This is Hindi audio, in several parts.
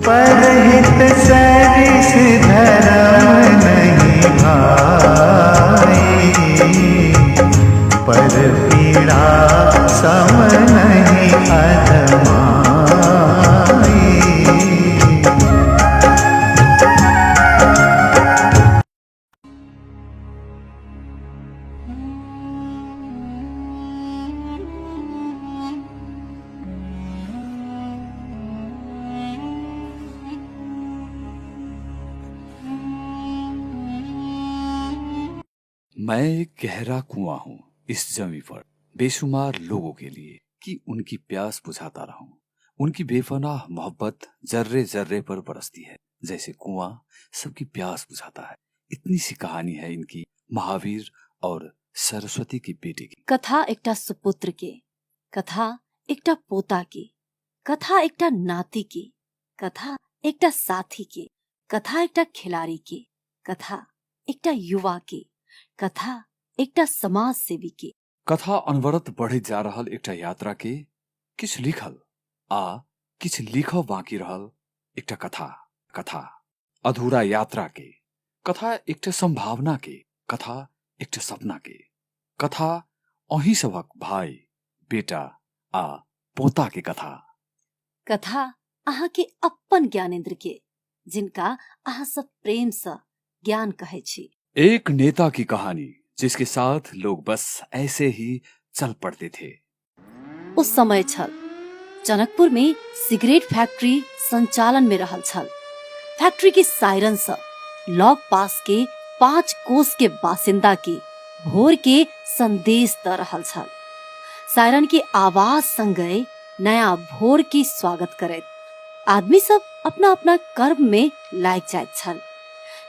परहित सरिस धर्म नहीं भाई, पर पीड़ा सम नहीं अधमाई। मैं एक गहरा कुआं हूं इस जमी पर, बेशुमार लोगों के लिए, कि उनकी प्यास बुझाता रहूं। उनकी बेपनाह मोहब्बत जर्रे जर्रे पर बरसती है, जैसे कुआं सबकी प्यास बुझाता है। इतनी सी कहानी है इनकी, महावीर और सरस्वती की बेटी की। कथा एकटा सुपुत्र के, कथा एकटा पोता के, कथा एकटा नाती के, कथा एकटा साथी के, कथा एकटा खिलाड़ी के, कथा एकटा युवा के, कथा एकटा समाज सेवी के। कथा अनवरत बढ़े जा रहल एकटा यात्रा के, किछ लिखल आ किछ लिखब बाकी रहल एकटा कथा। कथा अधूरा यात्रा के, कथा एकटा संभावना के, कथा एकटा सपना के, कथा अही सबक भाई बेटा आ पोता के कथा। कथा अहाँ के अपन ज्ञानेंद्र के, जिनका अहाँ सब प्रेम से ज्ञान कहे छी। एक नेता की कहानी जिसके साथ लोग बस ऐसे ही चल पड़ते थे। उस समय छल जनकपुर में सिगरेट फैक्ट्री संचालन में रहल छल। फैक्ट्री के सायरन से लॉग पास के 5 कोस के बासिंदा के भोर के संदेश द रहल छल। सायरन के आवाज संगे नया भोर के स्वागत करैत आदमी सब अपना अपना कर्म में लाग जाइत छल।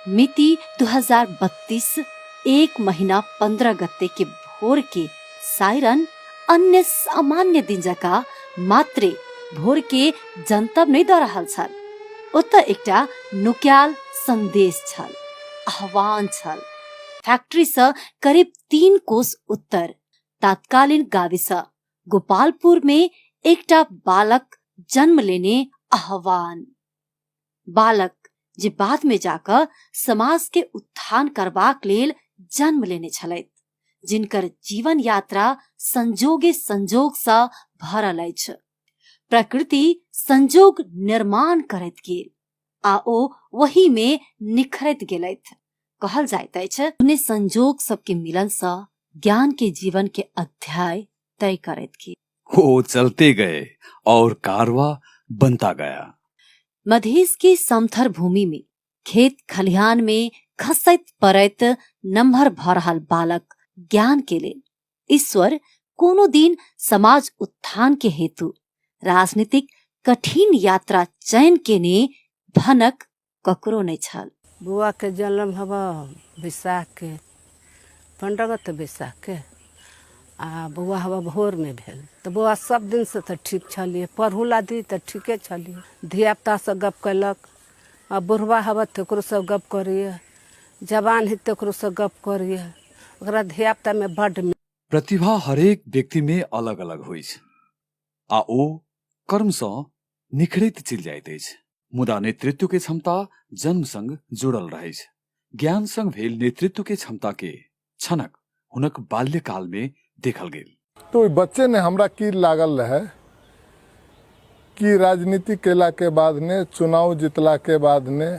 मिति 2032 1 महीना 15 गते के भोर के सायरन अन्य सामान्य दिन जका मात्रे भोर के जनतब नहीं द रहल छल। ओत एकटा नुक्याल संदेश छल, आह्वान छल। फैक्ट्री से करीब 3 कोस उत्तर तत्कालीन गाविस गोपालपुर में एकटा बालक जन्म लेने आह्वान। बालक जे बाद में जाकर समाज के उत्थान करबाक लेल जन्म लेने छलैत, जिनकर जीवन यात्रा संजोगे संजोग सा भरल अछि। प्रकृति संजोग निर्माण करैत गेल आ ओ वही में निखरैत गेलैथ। कहल जाइत अछि उन्हें संजोग सबके मिलन सा ज्ञान के जीवन के अध्याय तय करैत गेल। वो चलते गए और कारवा बनता गया। मधेश के समथर भूमि में खेत खलिहान में खसैत परैत नम्हर भ रहल बालक ज्ञान के लेल ईश्वर कोनो दिन समाज उत्थान के हेतु राजनीतिक कठिन यात्रा चयन केने भनक ककरो नहीं छल। बुआ के जन्म हवा बैसाख के 15 गते बैसाख के आ बुआ हवा भोर में भेल। तो बुआ सब दिन से तो ठीक छलिए, पढ़ुला दी तो ठीके छलिए, धियापुता से गप कैलक आ बुढ़वा हवा तकरो से गप करिए, जवान ही तकरो से गप करिए। ओकरा धियापुता में बड प्रतिभा हरेक व्यक्ति में अलग अलग होइ छै आ ओ कर्म सँ निखरैत चलि जाइत अछि। मुदा नेतृत्व के क्षमता जन्म संग जुड़ल रहै छै। ज्ञान संग भेल नेतृत्व के क्षमता के छनक हुनक बाल्यकाल में देखल गेल। तो बच्चे ने हमरा की लागल रहे कि राजनीति केला के बाद ने चुनाव जितला के बाद ने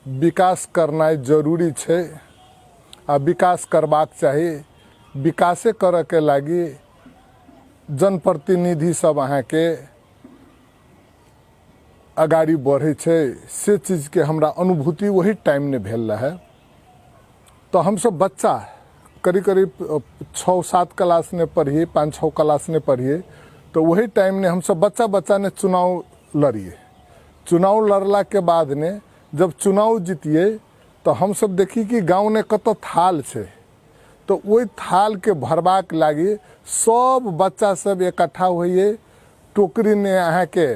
विकास करना जरूरी छै आ विकास करबाक चाही। विकासे करे के लागी जनप्रतिनिधि सब अहाँ के अगाड़ी बढ़े छै, से चीज के हमरा अनुभूति वही टाइम ने भेल रहे। तो हम सब बच्चा करीब करीब 6-7 क्लास ने पढ़िए, 5-6 क्लास ने पढ़िए, तो वही टाइम ने हम सब बच्चा ने चुनाव लड़िए। चुनाव लड़ला के बाद ने जब चुनाव जीतिए तो हम सब देखी कि गांव ने कत थाल छे, तो वही थाल के भरबाक लागी सब बच्चा सब इकट्ठा होइए। टोकरी ने अहाँ के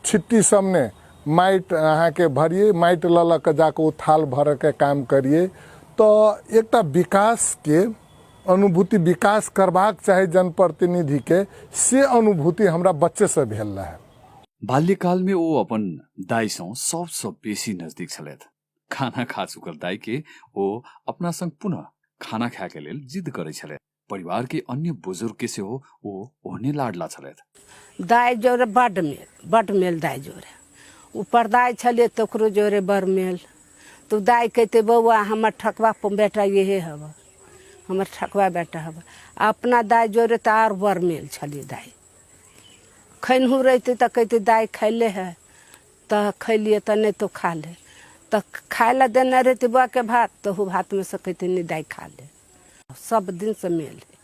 छिट्टी सब ने माइट अहाँ के भरिए, माइट ल के जाके वो थाल भर के काम करिए। तो एकटा विकास के अनुभूति, विकास करबाक चाहे जनप्रतिनिधि के, से अनुभूति हमरा बच्चे से भेल रहे। बाल्यकाल में ओ अपन दाइसँ सबसँ बेसी नजदीक छलथि। खाना खा चुकल दाइ के ओ अपना संग पुनः खाना खाए के लेल जिद करै छलथि। परिवार के अन्य बुजुर्ग के सेहो ओ ओहने लाडला छलथि। दाइ जोरे बड मेल दाइ जोरे। ऊपर दाइ छलिए तो ओकरो जोरे बड़ मेल। तो दाइ कहते बउआ हमर ठकवा बेटा यही हब, हमर ठकवा बेटा हब। अपना दाइ जोरे तो और बड़ मेल छलिए दाइ। खैनहू रहते तो कहते दाइ खैले है तो खैलिए तो नहीं तो खा ले। तो खाए ला देना रहते बुआ के भात तो वो भात में से कहते नहीं दाइ खा ले। सब दिन से मेल है।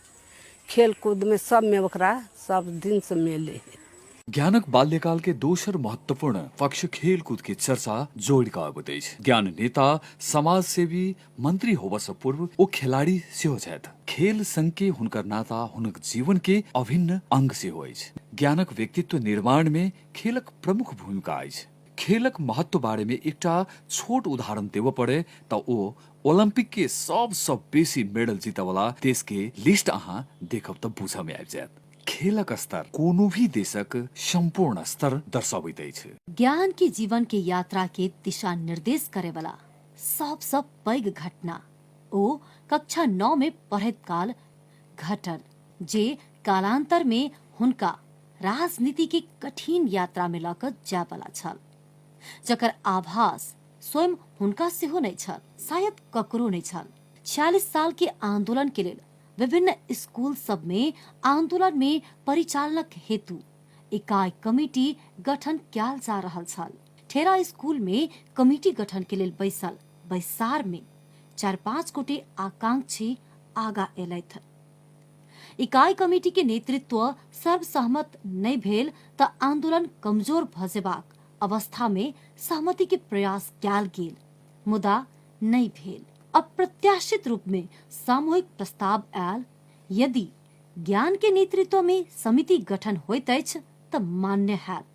खेल कूद में सब में ओकरा सब दिन से मेल है। ज्ञानक बाल्यकाल के दोसर महत्वपूर्ण पक्ष खेलकूद के चर्चा जोड़ का आबैत अछि। ज्ञान नेता, समाज सेवी, मंत्री होबसँ पूर्व ओ खिलाड़ी सेहो छथि। खेल संग के हुनकर नाता हुनक जीवन के अभिन्न अंग सेहो अछि। ज्ञानक व्यक्तित्व निर्माण में खेलक प्रमुख भूमिका अछि। खेलक महत्व बारे में एकटा छोट उदाहरण देव पड़े त ओ ओलंपिक के सबसँ बेसी मेडल जीता वाला देश के लिस्ट अहाँ देखब त बुझा में आबि जायत। खेलक स्तर कोनो भी देशक संपूर्ण स्तर दर्शाबैत अछि। ज्ञान के जीवन के यात्रा के दिशा निर्देश करे वाला सबसँ पैघ घटना ओ कक्षा 9 में पढ़ैत काल घटल, जे कालांतर में हुनका राजनीति के कठिन यात्रा में लऽ कऽ जाय वाला छल, जकर आभास स्वयं हुनका सेहो नहीं छल, शायद ककरो नहीं छल। 46 साल के आंदोलन के लेल विभिन्न स्कूल सब में आंदोलन में परिचालनक हेतु इकाई कमिटी गठन कयल जा रहल छल। ठेरा स्कूल में कमिटी गठन के लेल बैसल बैसार में 4-5 गोटे आकांक्षी आगा एलथि। इकाई कमिटी के नेतृत्व सर्वसहमत नहीं भेल त आंदोलन कमजोर भ जेबाक अवस्था में सहमति के प्रयास कयल गेल, मुदा नहीं भेल। अप्रत्याशित रूप में सामूहिक प्रस्ताव आयल, यदि ज्ञान के नेतृत्व में समिति गठन होइत अछि त मान्य हैत।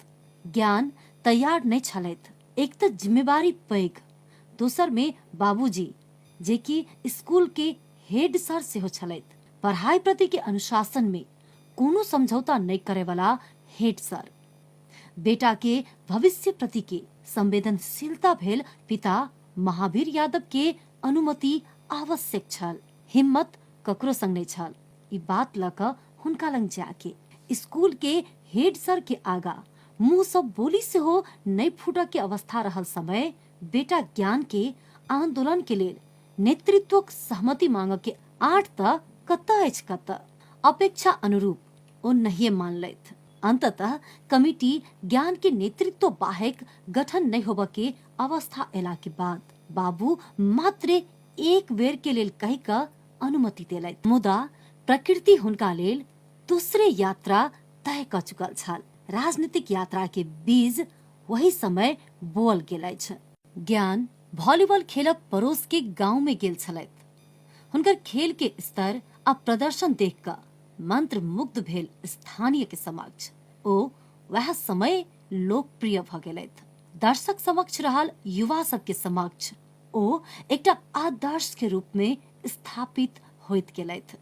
ज्ञान तैयार नहीं छलथि। एक त जिम्मेवारी पैघ, दोसर में बाबूजी जे कि स्कूल के हेड सर सेहो छलथि। पढ़ाई प्रति के अनुशासन में कोनो समझौता नहीं करे वाला हेड सर। बेटा के भविष्य प्रति के संवेदनशीलता भेल पिता महावीर यादव के अनुमति आवश्यक छल। हिम्मत ककरो संग नहीं छल। ई बात लऽ कऽ हुनका लग जाके स्कूल के हेड सर के आगा मुंह सब बोली से हो नहीं फूटक के अवस्था रहल समय बेटा ज्ञान के आंदोलन के लेल नेतृत्वक सहमति मांग के 8 त कतऽ अछि कतऽ अपेक्षा अनुरूप ओ नहीं मान लैथ। अंततः कमिटी ज्ञान के नेतृत्व बाहेक गठन नहीं होबा के अवस्था एला के बाद बाबू मात्र एक बेर के लेल कहि कऽ अनुमति देलथि, मुदा प्रकृति हुनका लेल दूसरे यात्रा तय क चुकल छल। राजनीतिक यात्रा के बीज वही समय बोल गेल अछि। ज्ञान वॉलीबॉल खेलब पड़ोस के गांव में गेल छलथि। हुनकर खेल के स्तर आ प्रदर्शन देख कऽ मंत्र मुग्ध भेल स्थानीय के समक्ष ओ वह समय लोकप्रिय भ गेलथि। दर्शक समक्ष रहल युवा सब के समक्ष ओ एकटा आदर्श के रूप में स्थापित होइत गेलथि।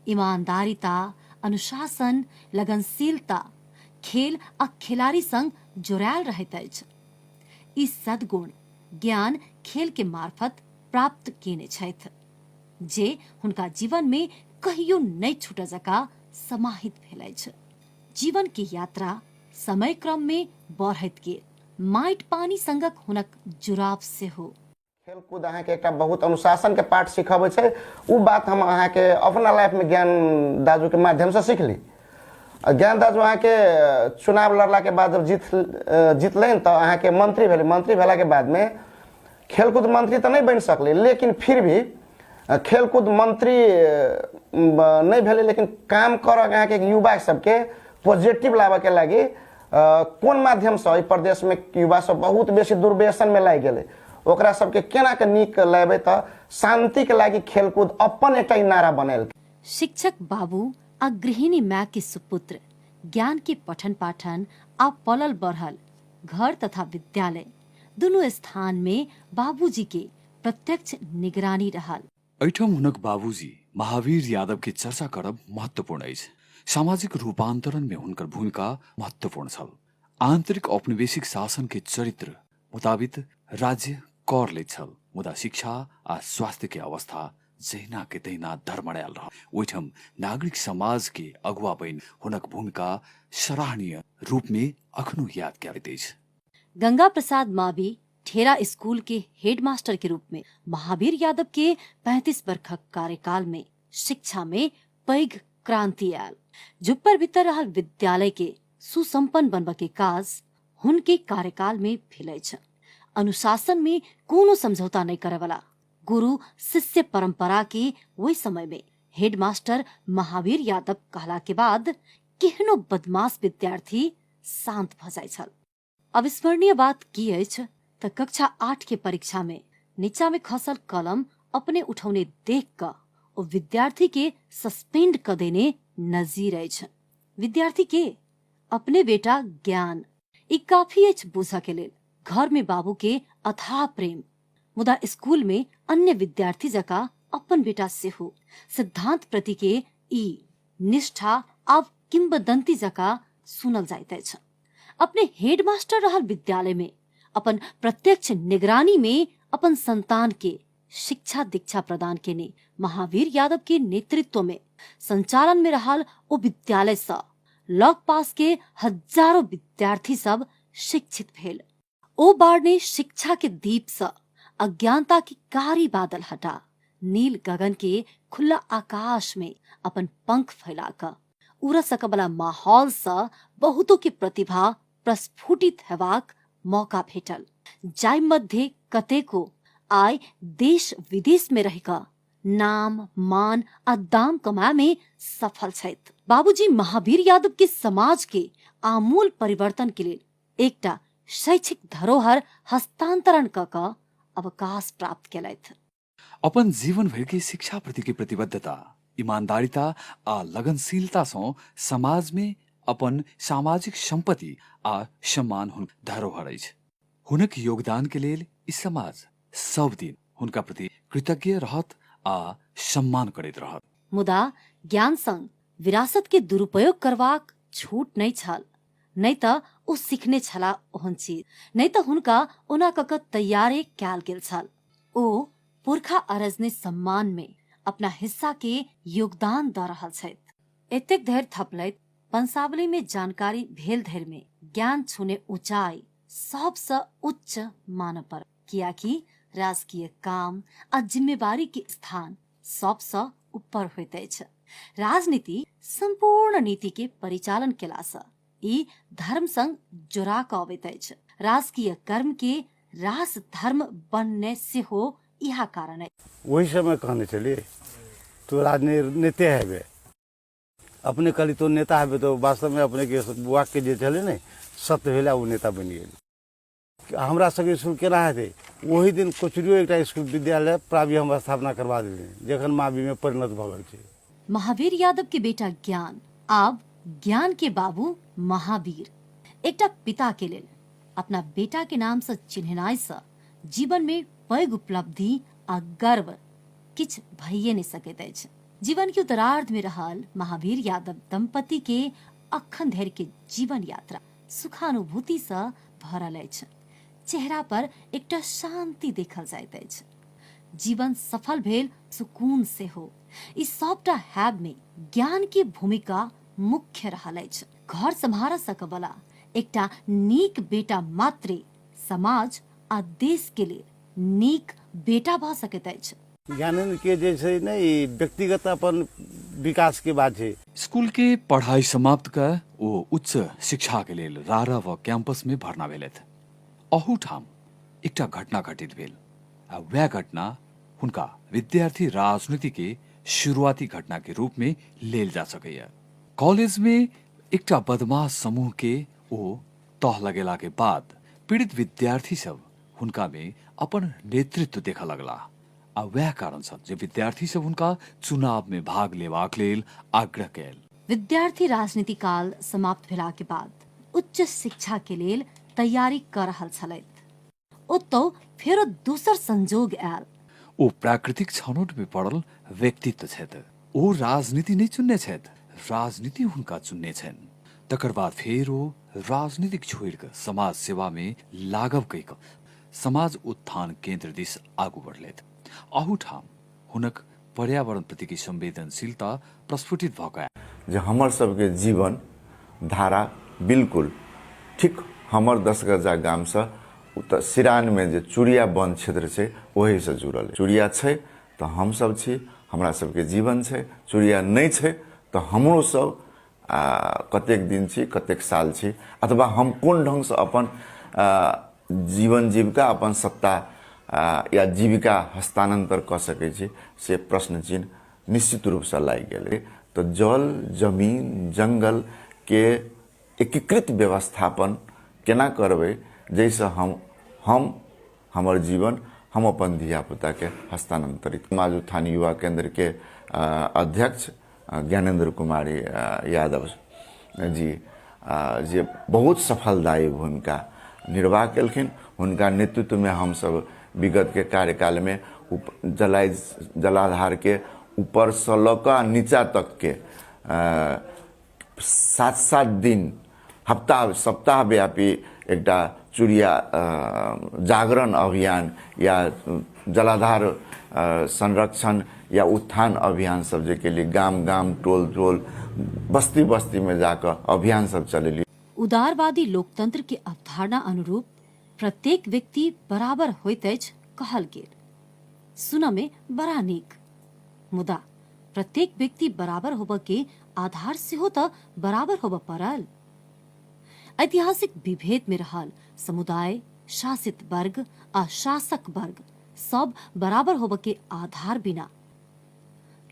ईमानदारिता, अनुशासन, लगनशीलता खेल आ खिलाड़ी संग जोड़ायल रहैत अछि। ई सद्गुण ज्ञान खेल के मार्फत प्राप्त केने छथि, जे हुनका जीवन में कहियो नहीं छूट जकाँ समाहित भेल अछि। जीवन की यात्रा समय क्रम में बढ़ैत गेल। माटि पानी संगक हुनक जुड़ाव से हो। खेलकूद अहाँ के एकटा बहुत अनुशासन के पाठ सिखाबै छै। उ बात हम अहाँ के अपना लाइफ में ज्ञान दाजू के माध्यम से सीखली। ज्ञान दाजू अहाँ के चुनाव लड़ला के बाद जब जीतलैन तो अहाँ के मंत्री भेलै। मंत्री भेला के बाद में खेलकूद मंत्री तो नहीं बन सकले, लेकिन फिर भी खेलकूद मंत्री नहीं भेले, लेकिन काम कर अहाँ के युवा सबके पॉजिटिव लाबे के लागी कोन माध्यम से प्रदेश में युवा सब बहुत बेसी दुर्व्यसन में लागि गेलै। ओकरा सबके केना के नीक लाबे त शांति के लागी खेलकूद अपन एकटा नारा बनेल। शिक्षक बाबू आ गृहिणी माँ के सुपुत्र ज्ञान के पठन पाठन आ पलल बढ़ल घर तथा विद्यालय दुनू स्थान में बाबूजी के प्रत्यक्ष निगरानी रहल। ऐठम हुनक बाबूजी महावीर यादव के चर्चा करब महत्वपूर्ण अछि। सामाजिक रूपांतरण में हुनकर भूमिका महत्वपूर्ण छल। आन्तरिक औपनिवेशिक शासन के चरित्र मुताबिक राज्य कर ले छल, मुदा शिक्षा आ स्वास्थ्य के अवस्था जहिना के तहिना धर्मड़ायल रह। ओहिठाम नागरिक समाज के अगुवा बनि हुनक भूमिका सराहनीय रूप में अखनो याद करैत अछि। गंगा प्रसाद मावी ठेरा स्कूल के हेडमास्टर के रूप में महावीर यादव के 35 वर्षक कार्यकाल में शिक्षा में पैघ क्रांति आयल। जुप्पर भीतर रहल विद्यालय के सुसंपन्न बनबा के काज हुनके कार्यकाल में भेलै छ। अनुशासन में कोनो समझौता नहीं करे वाला गुरु शिष्य परंपरा के वही समय में हेडमास्टर महावीर यादव कहला के बाद केहनो बदमाश विद्यार्थी शांत भ जाय छल। अविस्मरणीय बात की अछि त कक्षा 8 के परीक्षा में नीचा में खसल कलम अपने उठौने देख क ओ विद्यार्थी के सस्पेंड क देने नजीर अछि। विद्यार्थी के अपने बेटा ज्ञान ई काफी अछि बुझा के लेल। घर में बाबू के अथाह प्रेम, मुदा स्कूल में अन्य विद्यार्थी जका अपन बेटा से हो सिद्धांत प्रति के ई निष्ठा अब किंवदंती जका सुनल जाइत अछि। अपने हेडमास्टर रहल विद्यालय में अपन प्रत्यक्ष निगरानी में अपन संतान के शिक्षा दीक्षा प्रदान केने महावीर यादव के नेतृत्व में संचालन में रहल ओ विद्यालय से लग पास के हजारों विद्यार्थी सब शिक्षित भेल। ओ बार ने शिक्षा के दीप से अज्ञानता की कारी बादल हटा नील गगन के खुला आकाश में अपन पंख फैलाकर उड़ सकबला माहौल से बहुतों की प्रतिभा प्रस्फुटित हेबाक मौका भेटल, जाय मध्य कतेको आय देश विदेश में रहकर नाम मान आ दाम कमाए में सफल छथि। बाबूजी महावीर यादव के समाज के आमूल परिवर्तन के लिए एकटा शैक्षिक धरोहर हस्तांतरण क अवकाश प्राप्त केलथि। अपन जीवन भर के शिक्षा प्रति के प्रतिबद्धता, ईमानदारिता आ लगनशीलता से समाज में अपन सामाजिक संपत्ति आ सम्मान हुन धरोहर अछि। हुनक योगदान के लेल ई समाज सब दिन हुनका प्रति कृतज्ञ रहत आ सम्मान करैत रहत। मुदा ज्ञान संग विरासत के दुरुपयोग करबाक छूट नहीं छल। नहीं त ओ सीखने छला ओहन चीज, नहीं त हुनका ओना कक तैयारे कैल गेल छल। ओ पुरखा अरजने सम्मान में अपना हिस्सा के योगदान द रहल छथि। एतेक धैर्य थपलैत पंसावली में जानकारी भेल धैर्य में ज्ञान छूने ऊंचाई सबसे उच्च मानव पर, कियाकि राजकीय काम आ जिम्मेवारी के स्थान सबसे ऊपर होइत अछि। राजनीति संपूर्ण नीति के परिचालन केला से ई धर्म संग जोड़ा क अबैत अछि। राजकीय कर्म के रास धर्म बनने से हो यह कारण है। वही समय कहने चलिए तो राजनीति है अपने कली तो नेता है तो वास्तव में अपने के वाक्य जे चले ने सत्य भेला वो नेता बन गए। हमरा सबके स्कूल केना है वही दिन कोचरियो एक स्कूल विद्यालय प्रावि हम स्थापना करवा दिले जखन मावी में परिणत भ गेल छै। महावीर यादव के बेटा ज्ञान आब ज्ञान के बाबू महावीर एकटा पिता के लेल अपना बेटा के नाम से चिन्हनाई से जीवन में पैघ उपलब्धि आ गर्व किछ भइए नहीं सकैत अछि। जीवन के उत्तरार्ध में रहल महावीर यादव दंपति के अखन धरि के जीवन यात्रा सुखानुभूति से भरल अछि। चेहरा पर एकटा शांति देखल जाइत अछि। जीवन सफल भेल सुकून से हो इस सबटा हैब में ज्ञान की भूमिका मुख्य रहल अछि। घर सम्हार सकबला एकटा नीक बेटा मात्रे समाज आ देश के लिए नीक बेटा भ सकैत अछि। ज्ञान के जैसे नहीं व्यक्तिगत अपन विकास के बात है। स्कूल के पढ़ाई समाप्त कर वो उच्च शिक्षा के लेल रारा व कैंपस में भर्ना भेलथि। अहू ठाम एकटा घटना घटित भेल आ वह घटना हुनका विद्यार्थी राजनीति के शुरुआती घटना के रूप में लेल जा सकैया। कॉलेज में एकटा बदमाश समूह के ओ तह लगेला के बाद पीड़ित विद्यार्थी सब हुनका में अपन नेतृत्व देखा लगला आ वह कारण सब जे विद्यार्थी सब हुनका चुनाव में भाग लेबाक लेल आग्रह कैल। विद्यार्थी राजनीति काल समाप्त भेला के बाद उच्च शिक्षा के लेल तैयारी कर रहल छलथि। ओतौ फेरो दोसर संजोग आयल। ओ प्राकृतिक छनौट में पड़ल व्यक्तित्व छथि। ओ राजनीति नहीं चुनने छथि, राजनीति हुनका चुनने छन्। तकर बाद फेर ओ राजनीतिक छोड़ कर समाज सेवा में लागव कई समाज उत्थान केंद्र दिस आगू बढ़लेत। आहू ठाम हुनक पर्यावरण प्रतिकी संवेदनशीलता प्रस्फुटित भऽ जे हमर सबके जीवन धारा बिल्कुल ठीक हमर 10 गजा गाम से सिरान में जे चुड़िया वन क्षेत्र छै ओही से जुड़ल है। चुड़िया छै तो हम सब छी, हमरा सबके जीवन छै। चुड़िया नहीं छै तो हमरो सब कतेक दिन छी, कतेक साल छी, अथवा हम कोन ढंग से अपन जीवन जीविका, अपन सत्ता या जीविका हस्तांतर कर सकै छी से प्रश्न चिन्ह निश्चित रूप से लागि गेलै। तो जल, जमीन, जंगल के एकीकृत व्यवस्थापन केना करबै जैसे हम हमर जीवन हम अपन धिया पुता के हस्तांतरित। समाज उत्थान युवा केंद्र के अध्यक्ष ज्ञानेंद्र कुमारी यादव जी जे बहुत सफलदायी भूमिका निर्वाह केलखिन। हुनका नेतृत्व में हम सब विगत के कार्यकाल में जलाधार के ऊपर से लऽ नीचा तक के 7-7 दिन सप्ताह व्यापी एकटा चुड़िया जागरण अभियान या जलाधार संरक्षण या उत्थान अभियान सब जे के लिए गाम गाम, टोल टोल, बस्ती बस्ती में जाकर अभियान सब चलेली। उदारवादी लोकतंत्र के अवधारणा अनुरूप प्रत्येक व्यक्ति बराबर होइत अछि कहल गेल। सुन में बड़ा नीक, मुदा प्रत्येक व्यक्ति बराबर होब के आधार सेहो त बराबर होब पड़ल। ऐतिहासिक विभेद में रहल समुदाय, शासित वर्ग आ शासक वर्ग सब बराबर होब के आधार बिना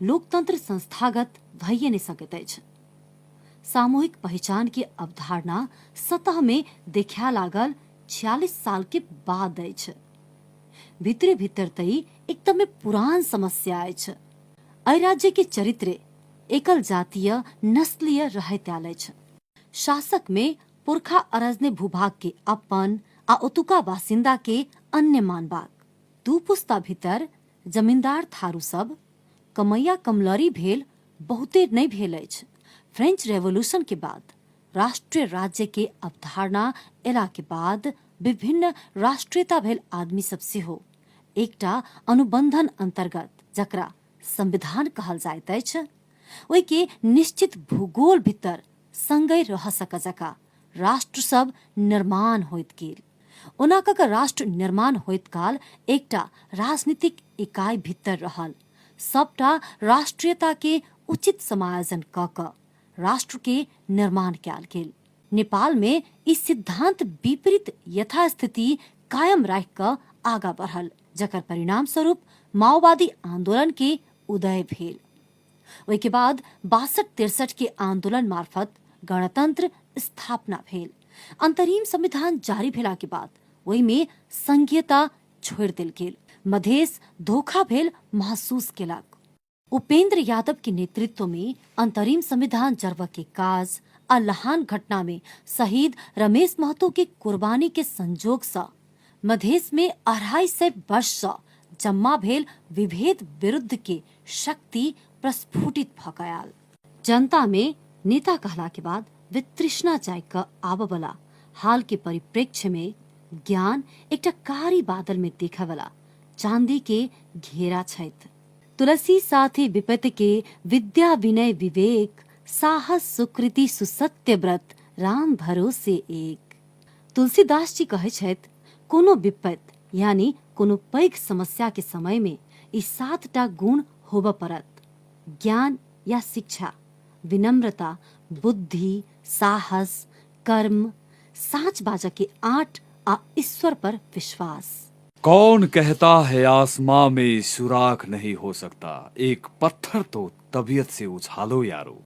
लोकतंत्र संस्थागत भइए नहीं सकैत अछि। सामूहिक पहचान के अवधारणा सतह में देखा लागल 46 साल के बाद अछि। भीतरे भीतर तई एकदम पुरान समस्या अछि। एहि राज्य के चरित्र एकल जातीय नस्लीय रहैत आयल अछि। शासक में पुरखा अरजने भूभाग के अपन आ ओतुका बासिंदा के अन्य मानबाक। 2 पुस्ता भीतर जमींदार थारू सब कमैया कमलरी भेल बहुते नहीं भेल अछि। फ्रेंच रेवोल्यूशन के बाद राष्ट्रीय राज्य के अवधारणा एला के बाद विभिन्न राष्ट्रीयता भेल आदमी सब सेहो एकटा अनुबंधन अंतर्गत जकरा संविधान कहल जाइत अछि ओहि के निश्चित भूगोल भीतर संगै रह सक जका राष्ट्र सब निर्माण होइत गेल। ओना कऽ राष्ट्र निर्माण होइत काल एकटा राजनीतिक इकाई भीतर रहल। सबटा राष्ट्रीयता के उचित समायोजन कऽ राष्ट्र के निर्माण कयल गेल। नेपाल में इस सिद्धांत विपरीत यथास्थिति कायम राखि कऽ आगा बढ़ल, जकर परिणाम स्वरूप माओवादी आंदोलन के उदय भेल। ओहि के बाद 62-63 के आंदोलन मार्फत गणतंत्र स्थापना भेल। अंतरिम संविधान जारी भेला के बाद ओहि में संघीयता छोड़ देल गेल। मधेश धोखा भेल महसूस केलक। उपेंद्र यादव के नेतृत्व में अंतरिम संविधान जरब के काज आ लहान घटना में शहीद रमेश महतो के कुर्बानी के संजोग सँ मधेश में 250 वर्ष सँ जम्मा भेल विभेद विरुद्ध के शक्ति प्रस्फुटित भ गयल। जनता में नेता कहला के बाद वितृष्णा जाय क आबवला हाल के परिप्रेक्ष्य में ज्ञान एकटा कारी बादल में देखा वाला चांदी के घेरा छैथ। तुलसी साथी विपत्ति के विद्या विनय विवेक साहस सुकृति सुसत्य व्रत राम भरोसे एक। तुलसीदास जी कहे छथि कोनो विपत्ति यानी कोनो पैघ समस्या के समय में ई 7टा गुण होब पड़त: ज्ञान या शिक्षा, विनम्रता, बुद्धि, साहस, कर्म, साच बाजा के 8 आ ईश्वर पर विश्वास। कौन कहता है आसमां में सुराख नहीं हो सकता, एक पत्थर तो तबीयत से उछालो यारो।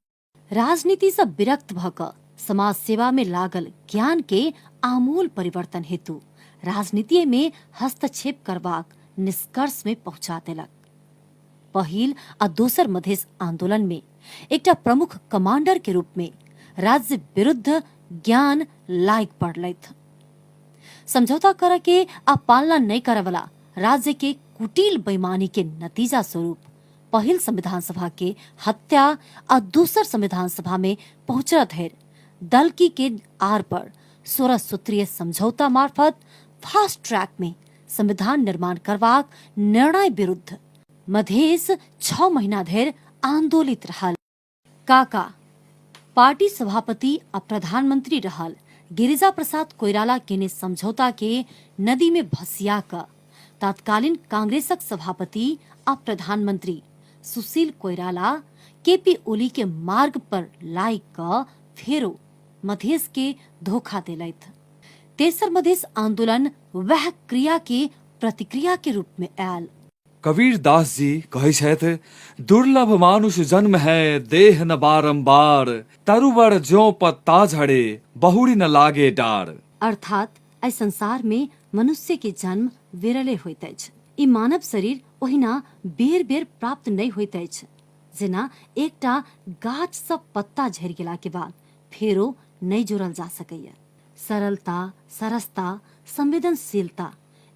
राजनीति से विरक्त भक समाज सेवा में लागल ज्ञान के आमूल परिवर्तन हेतु राजनीति में हस्तक्षेप करबाक निष्कर्ष में पहुंचा देलक। पहिल आ दोसर मधेश आंदोलन में एकटा प्रमुख कमांडर के रूप में राज्य विरुद्ध ज्ञान लायक पड़लैथ। समझौता कर के आ पालना नहीं करे वाला राज्य के कुटिल बेईमानी के नतीजा स्वरूप पहिल संविधान सभा के हत्या आ दूसर संविधान सभा में पहुंचल धरि दलकी के आर पर 16 सूत्रीय समझौता मार्फत फास्ट ट्रैक में संविधान निर्माण करवाक निर्णय विरुद्ध मधेस 6 महीना धरि आंदोलित रहल। काका पार्टी सभापति आ प्रधानमंत्री रहल गिरिजा प्रसाद कोइराला केने समझौता के नदी में भसिया क तत्कालीन कांग्रेसक सभापति आ प्रधानमंत्री सुशील कोइराला केपी ओली के मार्ग पर लाई क फेरो मधेस के धोखा देलैथ। तेसर मधेस आंदोलन वह क्रिया के प्रतिक्रिया के रूप में आयल। कबीर दास जी कहै छथि, दुर्लभ मानुष जन्म है देह न बारंबार, तरुवर ज्यों पत्ता झड़े बहुरी न लागे डार। अर्थात एहि संसार में मनुष्य के जन्म विरले होइत अछि। ई मानव शरीर ओहिना बेर बेर प्राप्त नहीं होइत अछि जेना एकटा गाछ सब पत्ता झड़ि गेला के बाद फेरो नहीं जोड़ल जा सकैया। सरलता, सरसता, संवेदनशीलता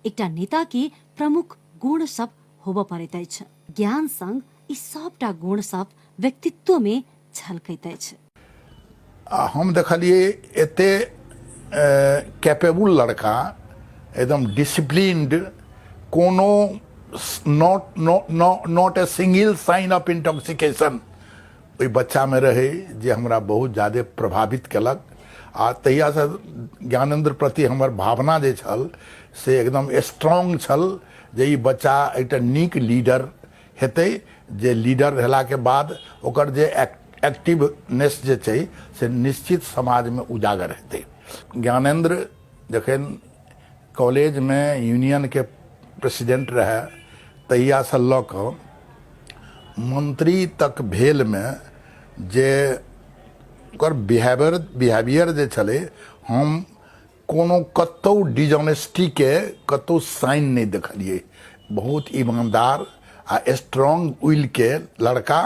एकटा नेता के प्रमुख गुण सब होबऽ पड़ैत अछि। ज्ञान संग ई सबटा गुण सब व्यक्तित्व में झलकैत अछि। हम देखलिए एते कैपेबल लड़का, एकदम डिसिप्लिन्ड, कोनो not a single sign of intoxication ओहि बच्चा में रहे जे हमरा बहुत ज्यादा प्रभावित केलक। आ तहिया से ज्ञानेंद्र प्रति हमर भावना जे छल से एकदम स्ट्रांग छल जे ई बच्चा एकटा नीक लीडर हेतै, जे लीडर भेला के बाद ओकर जे एक्टिवनेस जे छै से निश्चित समाज में उजागर हेतै। ज्ञानेंद्र जखन कॉलेज में यूनियन के प्रेसिडेंट रहे तहिया से लऽ कऽ मंत्री तक भेल में जे ओकर बिहेवियर जे छलै, हम कोनो कतौ डिजॉनेस्टी के कतौ साइन नहीं देखलिए। बहुत ईमानदार आ स्ट्रांग विल के लड़का,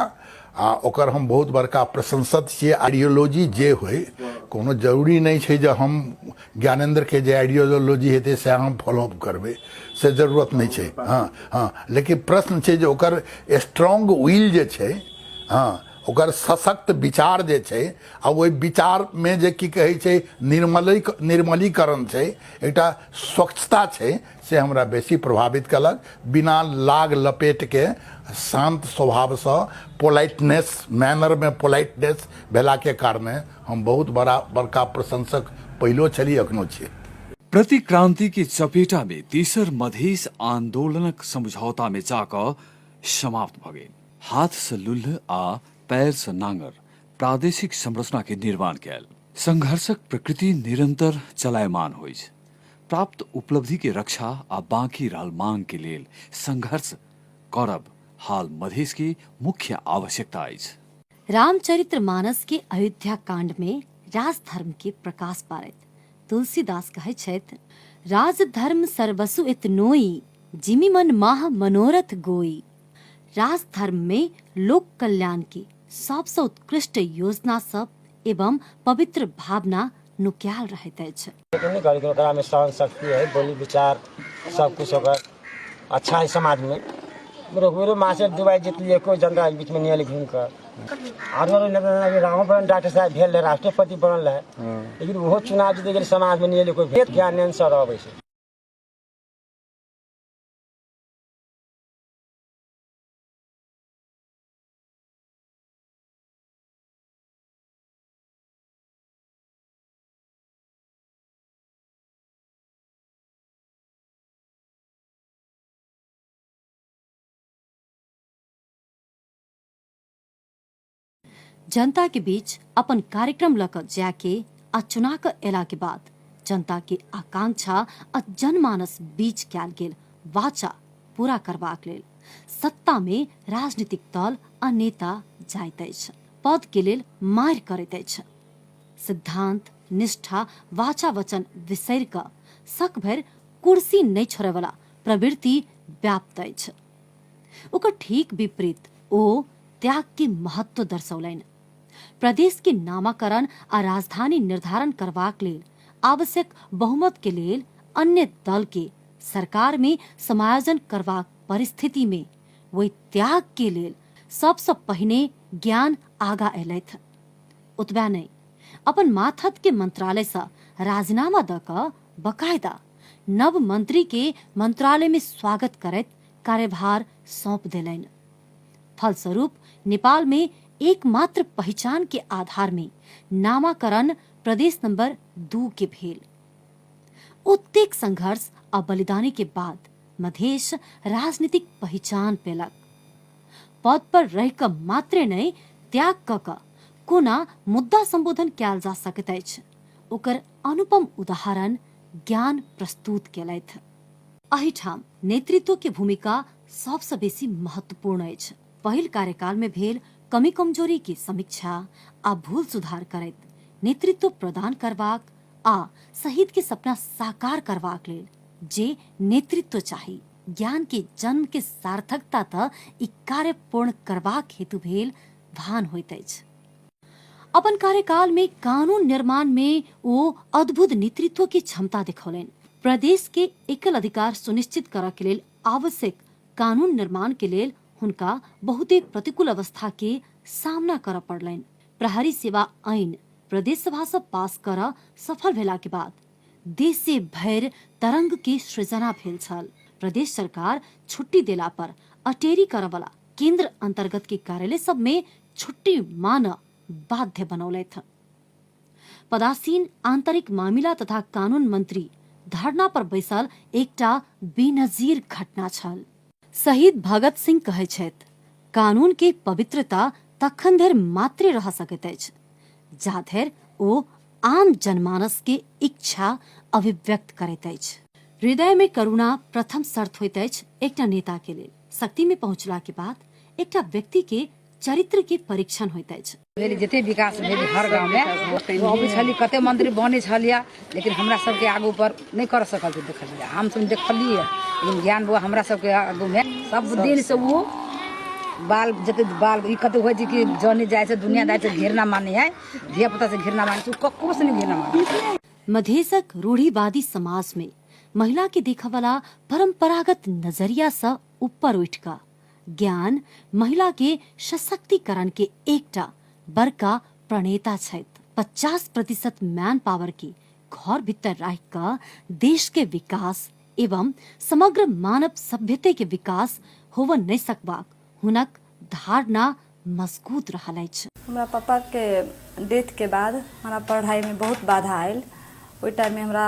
आ ओकर हम बहुत बड़का प्रशंसक छियै। आइडियोलॉजी जे होय, कोनो जरूरी नहीं छै जे हम ज्ञानेंद्र के जे आइडियोलॉजी हेतै से हम फॉलोअप करबै, से जरूरत नहीं छै। हाँ, लेकिन प्रश्न छै जे ओकर स्ट्रांग विल जे छै, हाँ, ओकर सशक्त विचार जे छै, आ ओहि विचार में जे की कहै छै निर्मलीकरण छै, एकटा स्वच्छता छै, से हमरा बेसी प्रभावित कलक। बिना लाग लपेट के शांत स्वभाव से पोलाइटनेस, मैनर में पोलाइटनेस भेला के कारणे हम बहुत बड़का प्रशंसक पहिलो छली, अखनो छी। प्रतिक्रांति की चपेटा में तीसर मधेस आंदोलनक समझौता में जाकर समाप्त भ गेल। हाथ से लुल्ह आ पैर से नांगर प्रादेशिक संरचना के निर्माण कैल। संघर्षक प्रकृति निरंतर चलायमान होइ छै। प्राप्त उपलब्धि के रक्षा आ बाकी रहल मांग के लेल संघर्ष करब हाल मधेश की मुख्य आवश्यकता अछि। रामचरित्र मानस के अयोध्या कांड में राजधर्म के प्रकाश पारैत तुलसीदास कहै छथि, राजधर्म सर्वसु इतनोई, जिमि मन माह मनोरथ गोई। राजधर्म में लोक कल्याण की सबसे उत्कृष्ट योजना सब एवं पवित्र भावना नुक्याल रहैत अछि। ओकरा में सहन शक्ति है, बोली विचार सब कुछ होकर अच्छा है समाज में। मेरे माँ से दुबई जीतलिए, कोई जनता के बीच में नहीं घूम कर। रामपुर डॉक्टर साहब भेल रहे, राष्ट्रपति बनल रहे, लेकिन वो चुनाव जीत गए, समाज में नहीं कोई भेद ज्ञान से रहे छै। जनता के बीच अपन कार्यक्रम लकर जाके आ चुना के एला के बाद जनता के आकांक्षा आ जनमानस बीच कैल गेल वाचा पूरा करबाक लेल सत्ता में राजनीतिक दल आ नेता जाइत अछि, पद के लेल मार करैत अछि। सिद्धांत, निष्ठा, वाचा वचन बिसरि कऽ सक भरि कुर्सी नहीं छोड़े वाला प्रवृत्ति व्याप्त अछि। ओकर ठीक विपरीत ओ त्याग के महत्व दर्शौलनि। प्रदेश के नामाकरण आ राजधानी निर्धारण करबाक लेल आवश्यक बहुमत के लेल अन्य दल के सरकार में समायोजन करबाक परिस्थिति में वही त्याग के लेल सबसे पहिने ज्ञान आगा एलथि। ओतबे नहीं, अपन माथत के मंत्रालय से राजीनामा द क बकायदा नव मंत्री के मंत्रालय में स्वागत करैत कार्यभार सौंप देलैन। फलस्वरूप नेपाल में एकमात्र पहचान के आधार में नामाकरण प्रदेश नंबर 2 के भेल। उत्तेक संघर्ष और बलिदानी के बाद मधेश राजनीतिक पहचान पेलक। पद पर रह क मात्रे नहीं त्याग क कोना मुद्दा संबोधन कैल जा सकैत अछि, ओकर अनुपम उदाहरण ज्ञान प्रस्तुत केलथि। अहिठाम नेतृत्व के भूमिका सबसे बेसी महत्वपूर्ण अछि। पहिल कार्यकाल में भेल कमी कमजोरी के समीक्षा आ भूल सुधार करैत नेतृत्व प्रदान करबाक आ शहीद के सपना साकार करबाक लेल जे नेतृत्व चाही, ज्ञान के जन्म के सार्थकता त ई कार्य पूर्ण करबाक हेतु भेल भान होइत अछि। अपन कार्यकाल में कानून निर्माण में वो अद्भुत नेतृत्व की क्षमता दिखौलैन। प्रदेश के एकल अधिकार सुनिश्चित करऽ के लेल आवश्यक कानून निर्माण के लेल हुनका बहुते प्रतिकूल अवस्था के सामना करऽ पड़लैन। प्रहरी सेवा आइन प्रदेश सभा से पास करऽ सफल भेला के बाद देशे भरि तरंग के सृजना भेल छल। प्रदेश सरकार छुट्टी देला पर अटेरी करऽ वाला केंद्र अंतर्गत के कार्यालय सब में छुट्टी मानऽ बाध्य बनौलथि। पदासीन आंतरिक मामिला तथा कानून मंत्री धरना पर बैसल एकटा बेनजीर घटना छल। शहीद भगत सिंह कहै छथि, कानून के पवित्रता तखन धरि मात्रे रह सकैत अछि जा धरि ओ आम जनमानस के इच्छा अभिव्यक्त करैत अछि। हृदय में करुणा प्रथम शर्त होइत अछि एकटा नेता के लेल। शक्ति में पहुंचला के बाद एकटा व्यक्ति के चरित्र के परीक्षण होइत अछि। जते विकास भेल हर गांव में अबै छली, कते मंत्री बने छलिया, लेकिन हमरा सबके आगू पर नहीं कर सकल देखलिए। हम सब देखलिए, लेकिन ज्ञान बुआ हमरा सबके आगू में सब दिन से वो बाल जते बाल ई कते होय छै कि जाने जाय छै दुनिया जाय छै घिरना माने है, धिया पुता से घिरना माने छै, कक्को से नहीं घिरना माने। मधेशक रूढ़िवादी समाज में महिला के देखा वाला परंपरागत नजरिया से ऊपर उठ का ज्ञान महिला के सशक्तिकरण के एकटा बड़का प्रणेता छथि। 50% मैन पावर के घर भीतर रह का देश के विकास एवं समग्र मानव सभ्यता के विकास होव नहीं सकबाक हुनक धारणा मजबूत रहल अछि। हमरा पापा के डेथ के बाद हमरा पढ़ाई में बहुत बाधा आयल। ओइ टाइम में हमरा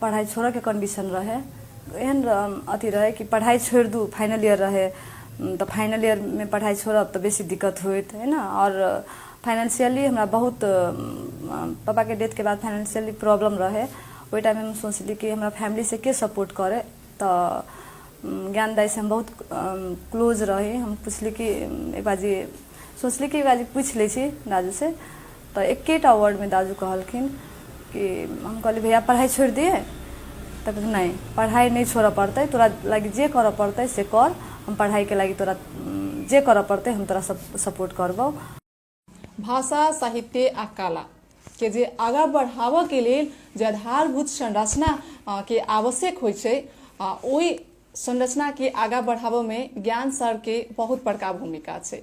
पढ़ाई छोड़े के कंडीशन रहे, एहन अथी रहे कि पढ़ाई छोड़ दू, फाइनल ईयर रहे तो फाइनल ईयर में पढ़ाई छोड़ब तो बेसी दिक्कत होइत है ना। और फाइनेंशियली हमरा बहुत पापा के डेथ के बाद फाइनेंशियली प्रॉब्लम रहे। ओइ टाइम में हम सोचली कि हमरा फैमिली से के सपोर्ट करे, तो ज्ञान दाई से हम बहुत क्लोज रहे। हम पूछली कि एक बाजी सोचली कि एक बाजी पूछ ले छी दादू से, तो एकेटा वर्ड में दादू कहलखिन कि हम कहली भैया पढ़ाई छोड़ दिए, तब नहीं पढ़ाई नहीं छोड़ पड़ते, तोरा लगी जे कर पड़ते से कर, हम पढ़ाई के लगी तोरा जे कर पड़ते हम तोरा सपोर्ट करबो। भाषा साहित्य आ कला के जे आगा बढ़ावा के लेल जे आधारभूत संरचना के आवश्यक होइ छै, ओई संरचना के आगा बढ़ावा में ज्ञान सर के बहुत बड़का भूमिका छै।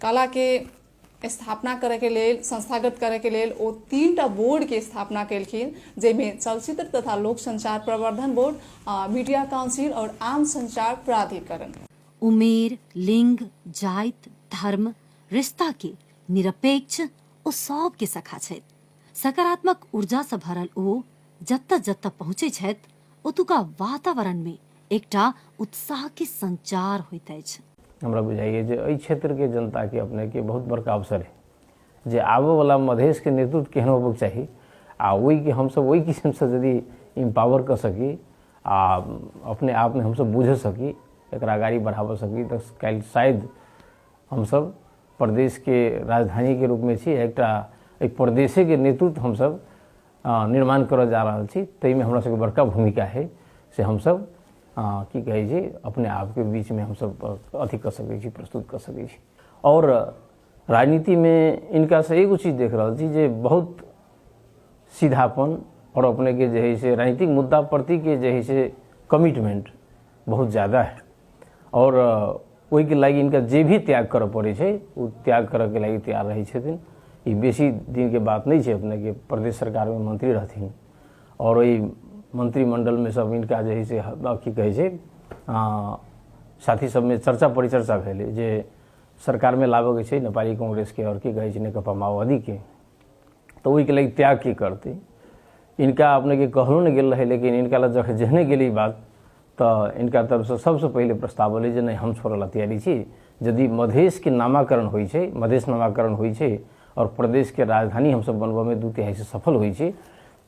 कला के स्थापना करे के लेल, संस्थागत करे के लेल ओ 3टा बोर्ड के स्थापना केलखिन, जेमे चलचित्र तथा लोक संचार प्रवर्धन बोर्ड, मीडिया काउंसिल और आम संचार प्राधिकरण। उमेर, लिंग, जाति, धर्म, रिश्ता के निरपेक्ष ओ सब के सखा छथि। सकारात्मक ऊर्जा से भरल ओ जत्ता जत्ता पहुँचे छथि, ओतुका वातावरण में एकटा उत्साह के संचार होइत अछि। हमरा बुझाइए जे एहि क्षेत्र के जनता के अपने के बहुत बड़का अवसर है जे आबे वाला मधेश के नेतृत्व केहन होबक चाही, आ ओहि के हम सब ओहि किस्म से यदि इम्पावर कर सकी आ अपने आप में हम सब बुझ सकी, एकरा आगाड़ी बढ़ावा सकी, तो काल्हि शायद हम सब प्रदेश के राजधानी के रूप में छी, एक प्रदेशे के नेतृत्व हम सब निर्माण करऽ जा रहल छी। तै में हमरा सबके बड़का भूमिका है से हम सब की कहे छी अपने आप के बीच में हम सब अथी कर सकै छी, प्रस्तुत कर सकै छी। और राजनीति में इनका से एगो चीज देख रहा छी जे बहुत सीधापन और अपने के जे है से राजनीतिक मुद्दा प्रति के जे है से कमिटमेंट बहुत ज़्यादा है, और ओहि के लागी इनका जे भी त्याग करऽ पड़े छै, वो त्याग करऽ के लागी तैयार रहै छथिन। ई बेसी दिन के बात नहीं है अपने के प्रदेश सरकार में मंत्री रहथिन और वही मंत्रिमंडल में सब इनका जे है से की कहे छै साथी सब में चर्चा परिचर्चा भेले जे सरकार में लाबे के छै नेपाली कांग्रेस के और की कहे छै नेकपा माओवादी के, तो ओहि के लिए त्याग की करते इनका अपने के कहलो न गेल रहे, लेकिन इनका ला जहने गेली बात तो इनका तरफ से सबसे पहले प्रस्ताव अलै जे नहीं हम छोड़े तैयारी छी यदि मधेश के नामाकरण होइ छै, मधेश नामाकरण होइ छै और प्रदेश के राजधानी हम सब बनबे में 2/3 से सफल होइ छै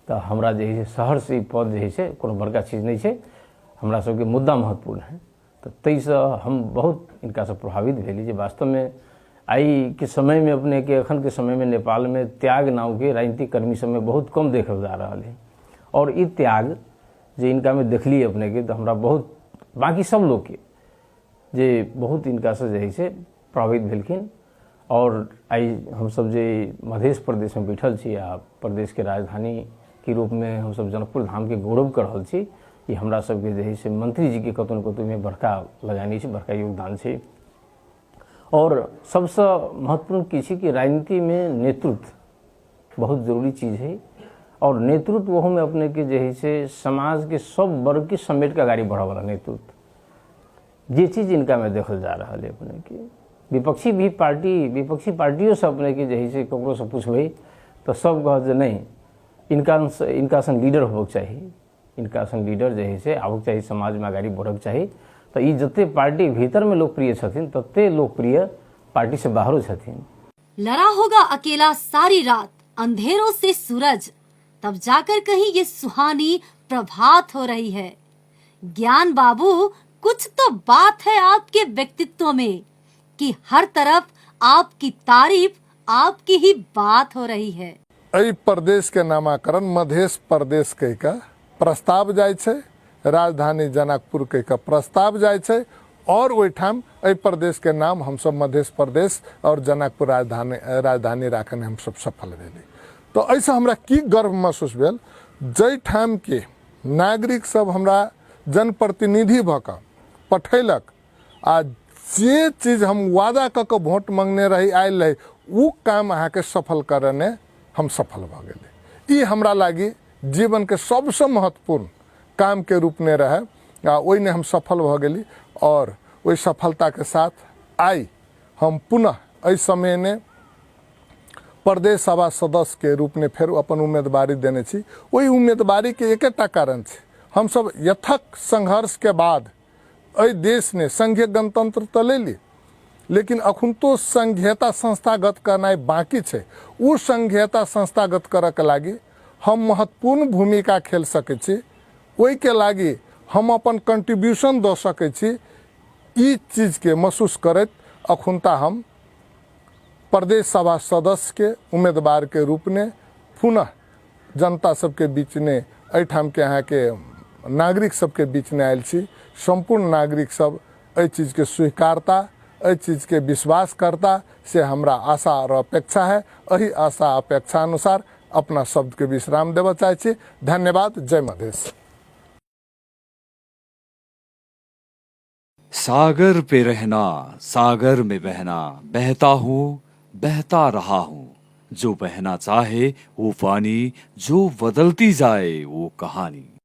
तो हमरा जे है शहर से पद जे है कोनो बड़का चीज नहीं है, हमरा सबके मुद्दा महत्वपूर्ण है। तो तैसे हम बहुत इनका से प्रभावित भेली जे वास्तव में आई के समय में अपने के अखन के समय में नेपाल में त्याग नाव के राजनीतिक कर्मी सब में बहुत कम देखल जा रहा है और ई त्याग जे इनका में देखली अपने के तो हमरा बहुत बाकी सब लोग के जे बहुत इनका से जे है प्रभावित भेलखिन और आई हम सब जे मध्य प्रदेश में बैठल छी आ प्रदेश के राजधानी के रूप में हम सब जनकपुर धाम के गौरव कर रहल छी, ये हमरा सबके जे है से मंत्री जी के कतौ न कतौ में बड़का लगानी छै, बड़का योगदान छै। और सबसे महत्वपूर्ण की छै कि राजनीति में नेतृत्व बहुत जरूरी चीज है और नेतृत्व वह में अपने के जे है से समाज के सब वर्ग के समेट के आगे बढ़ा वाला नेतृत्व जे चीज इनका में देखल जा रहा है अपने के विपक्षी पार्टियों से अपने के जे है से ककरो से पूछबे तो सब कह जे नहीं इनका संग लीडर होबक चाहिए, इनका संग लीडर जे है से आबक चाहिए, समाज में आगे बढ़क चाहिए। तो ये जते पार्टी भीतर में लोकप्रिय छथिन तते लोकप्रिय पार्टी से बाहरों छथिन। लड़ा होगा अकेला सारी रात, अंधेरों से सूरज, तब जाकर कहीं ये सुहानी प्रभात हो रही है। ज्ञान बाबू कुछ तो बात है आपके व्यक्तित्व में कि हर तरफ आपकी तारीफ, आपकी ही बात हो रही है। एहि प्रदेश के नामाकरण मध्य प्रदेश कह के प्रस्ताव जाय छै, राजधानी जनकपुर कह के प्रस्ताव जाय छै और ओहिठाम एहि प्रदेश के नाम हम सब मध्य प्रदेश और जनकपुर राजधानी राखे में हम सब सफल भेली। तो ऐसे हमरा की गर्व महसूस भेल जै ठाम के नागरिक सब हमरा जनप्रतिनिधि भ के पठेलक आ जे चीज हम वादा क के वोट मांगने रही आयल रही वो काम अहाँ के सफल करने हम सफल भ गेले। ई हमरा लागी जीवन के सबसे महत्वपूर्ण काम के रूप में रहे आ ओहि ने हम सफल भ गेली और वही सफलता के साथ आई हम पुनः एहि समय ने प्रदेश सभा सदस्य के रूप में फिर अपन उम्मीदवारी देने छी। वही उम्मीदवारी के एकटा कारण छे हम सब यथक संघर्ष के बाद एहि देश ने संघीय गणतंत्र तो ले ली, लेकिन अखुन तो संघीयता संस्थागत करना बाकी छे। उ संघीयता संस्थागत करे के लागी हम महत्वपूर्ण भूमिका खेल सके छी, ओहि के लागी हम अपन कंट्रीब्यूशन दे सके छी। ई चीज के महसूस करत अखुनता हम प्रदेश सभा सदस्य के उम्मीदवार के रूप में पुनः जनता सबके बीच में एठाम के यहाँ के नागरिक सबके बीच में आयल छी। संपूर्ण नागरिक सब एहि चीज के स्वीकारता, एहि चीज के विश्वास करता से हमरा आशा और अपेक्षा है। एही आशा अपेक्षा अनुसार अपना शब्द के विश्राम देवा चाहे छी। धन्यवाद। जय मधेश। सागर पे रहना, सागर में बहना, बहता हूँ बहता रहा हूँ, जो बहना चाहे वो पानी, जो बदलती जाए वो कहानी।